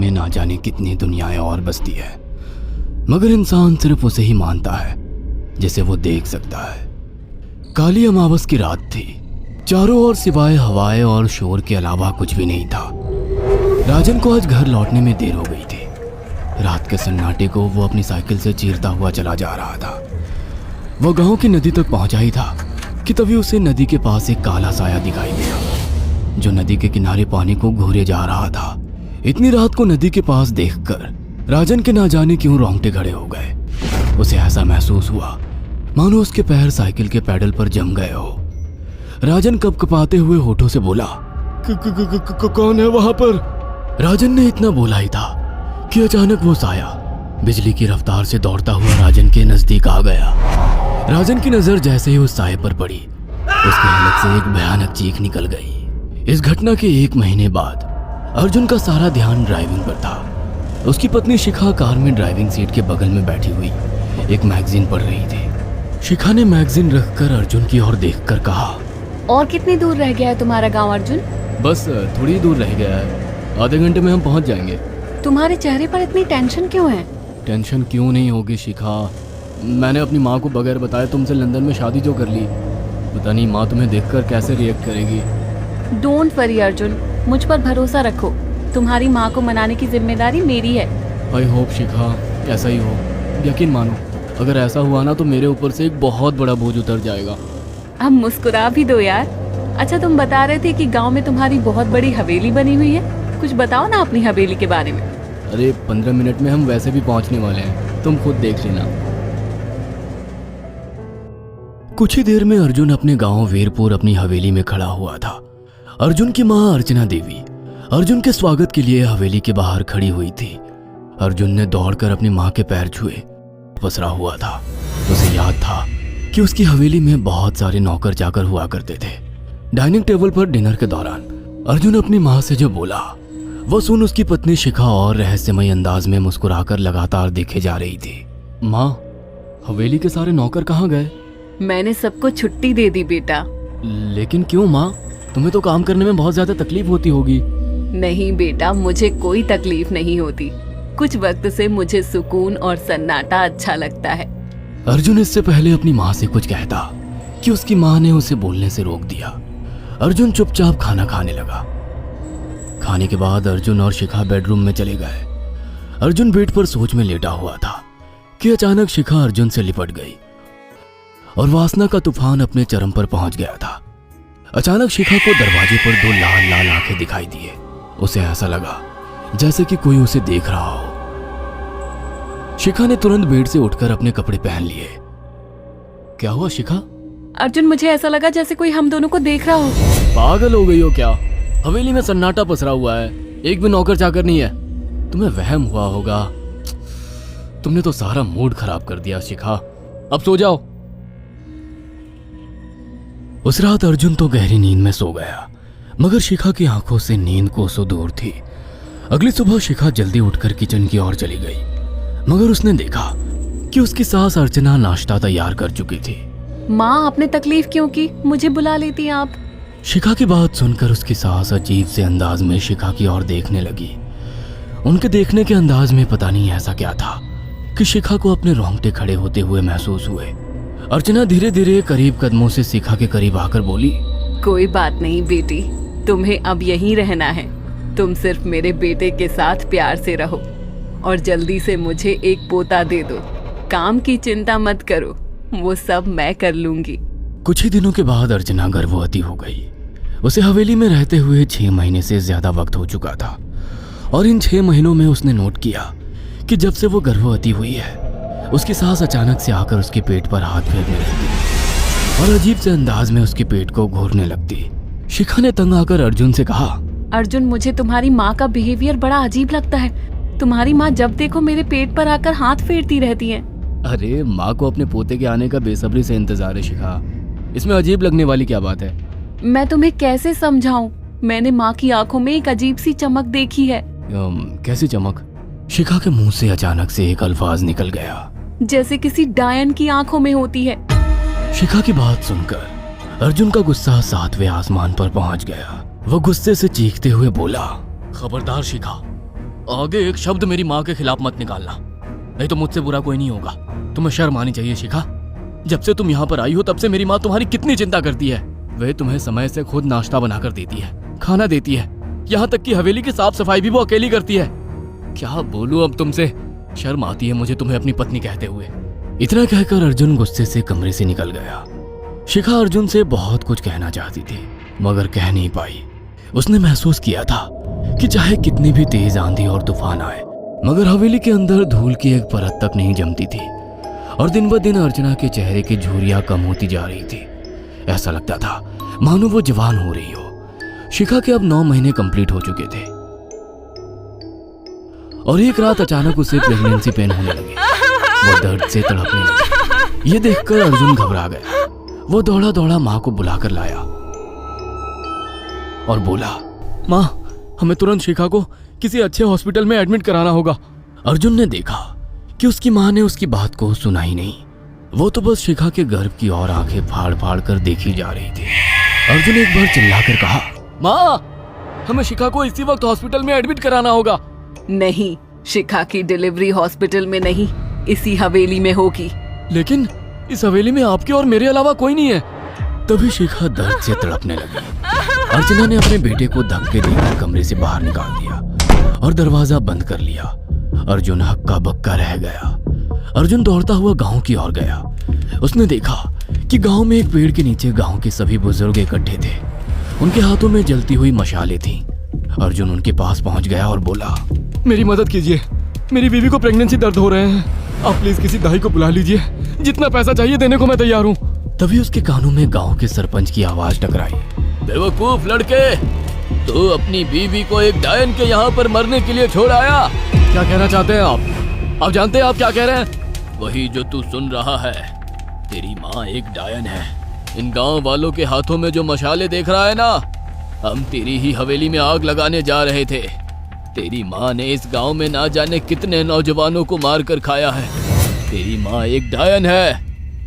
सामने ना जाने कितनी दुनियाएं और बसती है, मगर इंसान सिर्फ उसे ही मानता है जिसे वो देख सकता है। काली अमावस की रात थी। चारों ओर सिवाय हवाएं और शोर के अलावा कुछ भी नहीं था। राजन को आज घर लौटने में देर हो गई थी। रात के सन्नाटे को वो अपनी साइकिल से चीरता हुआ चला जा रहा था। वो गांव की नदी तक पहुंचा ही था कि तभी उसे नदी के पास एक काला साया दिखाई दिया, जो नदी के किनारे पानी को घूरे जा रहा था। इतनी रात को नदी के पास देखकर राजन के ना जाने क्यों रोंगटे खड़े हो गए। उसे ऐसा महसूस हुआ मानो उसके पैर साइकिल के पैडल पर जम गए हो। राजन कपकपाते हुए होठों से बोला, कौन है वहां पर? राजन ने इतना बोला ही था कि अचानक वो साया बिजली की रफ्तार से दौड़ता हुआ राजन के नजदीक आ गया। राजन की नजर जैसे ही उस साये पर पड़ी, उसके हलक से एक भयानक चीख निकल गई। इस घटना के 1 महीने बाद अर्जुन का सारा ध्यान ड्राइविंग पर था। उसकी पत्नी शिखा कार में ड्राइविंग सीट के बगल में बैठी हुई एक मैगजीन पढ़ रही थी। शिखा ने मैगजीन रखकर अर्जुन की ओर देखकर कहा, और कितनी दूर रह गया है तुम्हारा गांव अर्जुन? बस थोड़ी दूर रह गया है, आधे घंटे में हम पहुंच जाएंगे। तुम्हारे चेहरे पर इतनी टेंशन क्यों है? टेंशन क्यों नहीं होगी शिखा, मैंने अपनी माँ को बगैर बताए तुमसे लंदन में शादी जो कर ली। पता नहीं माँ तुम्हें देखकर कैसे रिएक्ट करेगी। डोंट वरी अर्जुन, मुझ पर भरोसा रखो। तुम्हारी माँ को मनाने की जिम्मेदारी मेरी है। आई होप शिखा ऐसा ही हो। यकीन मानो, अगर ऐसा हुआ ना तो मेरे ऊपर से एक बहुत बड़ा बोझ उतर जाएगा। अब मुस्कुरा भी दो यार। अच्छा, तुम बता रहे थे कि गांव में तुम्हारी बहुत बड़ी हवेली बनी हुई है। कुछ बताओ ना अपनी हवेली के बारे में। अरे 15 मिनट में हम वैसे भी पहुंचने वाले हैं, तुम खुद देख लेना। कुछ ही देर में अर्जुन अपने गांव वीरपुर अपनी हवेली में खड़ा हुआ था। अर्जुन की मां अर्चना देवी अर्जुन के स्वागत के लिए हवेली के बाहर खड़ी हुई थी। अर्जुन ने दौड़कर अपनी मां के पैर छुए। पसरा हुआ था। उसे याद था कि उसकी हवेली में बहुत सारे नौकर चाकर हुआ करते थे। डाइनिंग टेबल पर डिनर के दौरान अर्जुन अपनी मां से जो बोला वो सुन उसकी पत्नी शिखा और रहस्यमय अंदाज में मुस्कुराकर लगातार देखे जा रही थी। मां, हवेली के सारे नौकर कहाँ गए? मैंने सबको छुट्टी दे दी बेटा। लेकिन क्यों माँ? तुम्हें तो काम करने में बहुत ज्यादा तकलीफ होती होगी। नहीं बेटा, मुझे कोई तकलीफ नहीं होती। कुछ वक्त से मुझे सुकून और सन्नाटा अच्छा लगता है। अर्जुन इससे पहले अपनी माँ से कुछ कहता कि उसकी माँ ने उसे बोलने से रोक दिया। अर्जुन चुपचाप खाना खाने लगा। खाने के बाद अर्जुन और शिखा बेडरूम में चले गए। अर्जुन बेड पर सोच में लेटा हुआ था कि अचानक शिखा अर्जुन से लिपट गई और वासना का तूफान अपने चरम पर पहुंच गया था। अचानक शिखा को दरवाजे पर 2 लाल लाल आंखें दिखाई दिए। उसे ऐसा लगा जैसे कि कोई उसे देख रहा हो। शिखा ने तुरंत बेड से उठकर अपने कपड़े पहन लिए। क्या हुआ शिखा? अर्जुन, मुझे ऐसा लगा जैसे कोई हम दोनों को देख रहा हो। पागल हो गई हो क्या? हवेली में सन्नाटा पसरा हुआ है, एक भी नौकर चाकर नहीं है। तुम्हें वहम हुआ होगा। तुमने तो सारा मूड खराब कर दिया शिखा। अब सो जाओ। उस रात अर्जुन तो गहरी नींद में सो गया, मगर शिखा की आंखों से नींद कोसों दूर थी। अगली सुबह शिखा जल्दी उठकर किचन की ओर चली गई, मगर उसने देखा कि उसकी सास अर्चना नाश्ता तैयार कर चुकी थी। माँ, आपने तकलीफ क्यों की? मुझे बुला लेती आप। शिखा की बात सुनकर उसकी सास अजीब से अंदाज में शिखा की ओर देखने लगी। उनके देखने के अंदाज में पता नहीं ऐसा क्या था कि शिखा को अपने रोंगटे खड़े होते हुए महसूस हुए। अर्चना धीरे धीरे करीब कदमों से शिखा के करीब आकर बोली, कोई बात नहीं बेटी, तुम्हें अब यहीं रहना है। तुम सिर्फ मेरे बेटे के साथ प्यार से रहो और जल्दी से मुझे एक पोता दे दो। काम की चिंता मत करो, वो सब मैं कर लूंगी। कुछ ही दिनों के बाद अर्चना गर्भवती हो गई। उसे हवेली में रहते हुए 6 महीने से ज्यादा वक्त हो चुका था और इन 6 महीनों में उसने नोट किया कि जब से वो गर्भवती हुई है, उसकी सास अचानक से आकर उसके पेट पर हाथ फेरने लगती और अजीब से अंदाज में उसके पेट को घूरने लगती। शिखा ने तंग आकर अर्जुन से कहा, अर्जुन, मुझे तुम्हारी माँ का बिहेवियर बड़ा अजीब लगता है। तुम्हारी माँ जब देखो मेरे पेट पर आकर हाथ फेरती रहती है। अरे माँ को अपने पोते के आने का बेसब्री से इंतजार है शिखा, इसमें अजीब लगने वाली क्या बात है? मैं तुम्हें कैसे समझाऊं? मैंने माँ की आंखों में एक अजीब सी चमक देखी है। कैसी चमक? शिखा के मुंह से अचानक से एक अल्फाज निकल गया, जैसे किसी डायन की आंखों में होती है। शिखा की बात सुनकर अर्जुन का गुस्सा 7वें आसमान पर पहुंच गया। वो गुस्से से चीखते हुए बोला, खबरदार शिखा, आगे एक शब्द मेरी माँ के खिलाफ मत निकालना, नहीं तो मुझसे बुरा कोई नहीं होगा। तुम्हें शर्म आनी चाहिए शिखा। जब से तुम यहाँ पर आई हो तब से मेरी माँ तुम्हारी कितनी चिंता करती है। वह तुम्हें समय से खुद नाश्ता बनाकर देती है, खाना देती है, यहाँ तक कि हवेली की साफ सफाई भी वो अकेली करती है। क्या बोलूं अब तुमसे, शर्म आती है मुझे तुम्हें अपनी पत्नी कहते हुए। इतना कहकर अर्जुन गुस्से से कमरे से निकल गया। शिखा अर्जुन से बहुत कुछ कहना चाहती थी मगर कह नहीं पाई। उसने महसूस किया था कि चाहे कितनी भी तेज आंधी और तूफान आए मगर हवेली के अंदर धूल की एक परत तक नहीं जमती थी। और दिन ब दिन अर्चना के चेहरे की झुर्रियां कम होती जा रही थी। ऐसा लगता था मानो वो जवान हो रही हो। शिखा के अब 9 महीने कंप्लीट हो चुके थे और एक रात अचानक उसे प्रेगनेंसी पेन होने लगे। वो दर्द से तड़पने लगी। ये देखकर अर्जुन घबरा गया। वो दौड़ा दौड़ा माँ को बुलाकर लाया और बोला, माँ हमें तुरंत शिखा को किसी अच्छे हॉस्पिटल में एडमिट कराना होगा। अर्जुन ने देखा कि उसकी माँ ने उसकी बात को सुना ही नहीं। वो तो बस शिखा के गर्भ की ओर आंखें फाड़ फाड़ कर देखी जा रही थी। अर्जुन एक बार चिल्लाकर कहा, माँ हमें शिखा को इसी वक्त हॉस्पिटल में एडमिट कराना होगा। नहीं, शिखा की डिलीवरी हॉस्पिटल में नहीं, इसी हवेली में होगी। लेकिन इस हवेली में आपके और मेरे अलावा कोई नहीं है। तभी शिखा दर्द से तड़पने लगी। अर्चना ने अपने बेटे को धक्के देकर कमरे से बाहर निकाल दिया और दरवाजा बंद कर लिया। अर्जुन हक्का बक्का रह गया। अर्जुन दौड़ता हुआ गांव की ओर गया। उसने देखा कि गांव में एक पेड़ के नीचे गांव के सभी बुजुर्ग इकट्ठे थे। उनके हाथों में जलती हुई मशालें थीं। अर्जुन उनके पास पहुंच गया और बोला, मेरी मदद कीजिए, मेरी बीवी को प्रेगनेंसी दर्द हो रहे हैं। आप प्लीज किसी दाई को बुला लीजिए, जितना पैसा चाहिए देने को मैं तैयार हूँ। तभी उसके कानों में गांव के सरपंच की आवाज टकराई, बेवकूफ लड़के, तू अपनी बीवी को एक डायन के यहाँ पर मरने के लिए छोड़ आया। क्या कहना चाहते हैं आप? आप जानते हैं आप क्या कह रहे हैं? वही जो तू सुन रहा है। तेरी माँ एक डायन है। इन गांव वालों के हाथों में जो मशाले देख रहा है ना, हम तेरी ही हवेली में आग लगाने जा रहे थे। तेरी माँ ने इस गांव में ना जाने कितने नौजवानों को मार कर खाया है। तेरी माँ एक डायन है।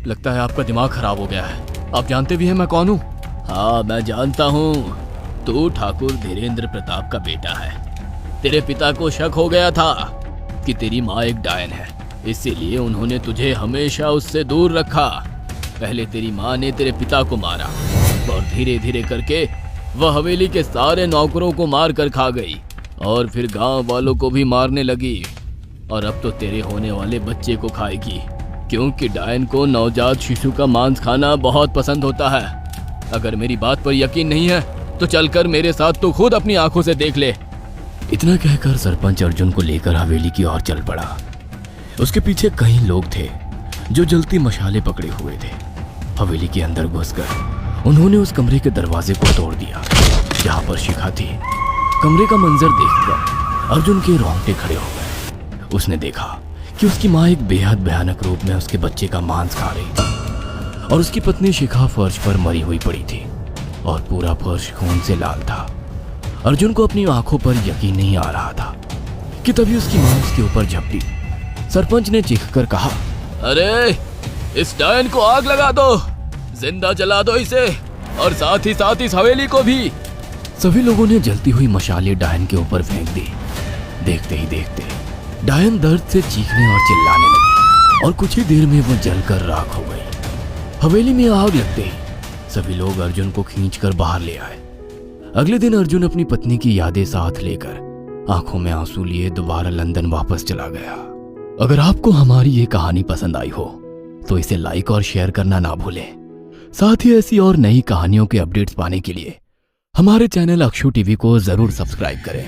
लगता है आपका दिमाग खराब हो गया है। आप जानते भी हैं मैं कौन हूँ? हाँ मैं जानता हूँ, तू ठाकुर धीरेन्द्र प्रताप का बेटा है। तेरे पिता को शक हो गया था कि तेरी माँ एक डायन है, इसीलिए उन्होंने तुझे हमेशा उससे दूर रखा। पहले तेरी माँ ने तेरे पिता को मारा और धीरे धीरे करके वह हवेली के सारे नौकरों को मार कर खा गई और फिर गांव वालों को भी मारने लगी। और अब तो तेरे होने वाले बच्चे को खाएगी, क्योंकि डायन को नवजात शिशु का मांस खाना बहुत पसंद होता है। अगर मेरी बात पर यकीन नहीं है तो चलकर मेरे साथ तो खुद अपनी आंखों से देख ले। इतना कहकर सरपंच अर्जुन को लेकर हवेली की ओर चल पड़ा। उसके पीछे कई लोग थे जो जलती मशाले पकड़े हुए थे। हवेली के अंदर घुसकर उन्होंने उस कमरे के दरवाजे को तोड़ दिया जहां पर शिखा थी। कमरे का मंजर देखकर अर्जुन के रोंगटे खड़े हो गए। उसने देखा कि उसकी माँ एक बेहद भयानक रूप में उसके बच्चे का मांस खा रही थी और उसकी पत्नी शिखा फर्श पर मरी हुई पड़ी थी और पूरा फर्श खून से लाल था। अर्जुन को अपनी आंखों पर यकीन नहीं आ रहा था कि तभी उसकी माँ उसके ऊपर झपटी। सरपंच ने चीखकर कहा, अरे इस डायन को आग लगा दो, जिंदा जला दो इसे और साथ ही इस हवेली को भी। सभी लोगों ने जलती हुई मशाले डायन के ऊपर फेंक दी। देखते ही देखते डायन दर्द से चीखने और चिल्लाने लगी और कुछ ही देर में वो जलकर राख हो गई। हवेली में आग लगते ही सभी लोग अर्जुन को खींचकर बाहर ले आए। अगले दिन अर्जुन अपनी पत्नी की यादें साथ लेकर आंखों में आंसू लिए दोबारा लंदन वापस चला गया। अगर आपको हमारी ये कहानी पसंद आई हो तो इसे लाइक और शेयर करना ना भूलें। साथ ही ऐसी और नई कहानियों के अपडेट्स पाने के लिए हमारे चैनल अक्षु टीवी को जरूर सब्सक्राइब करें।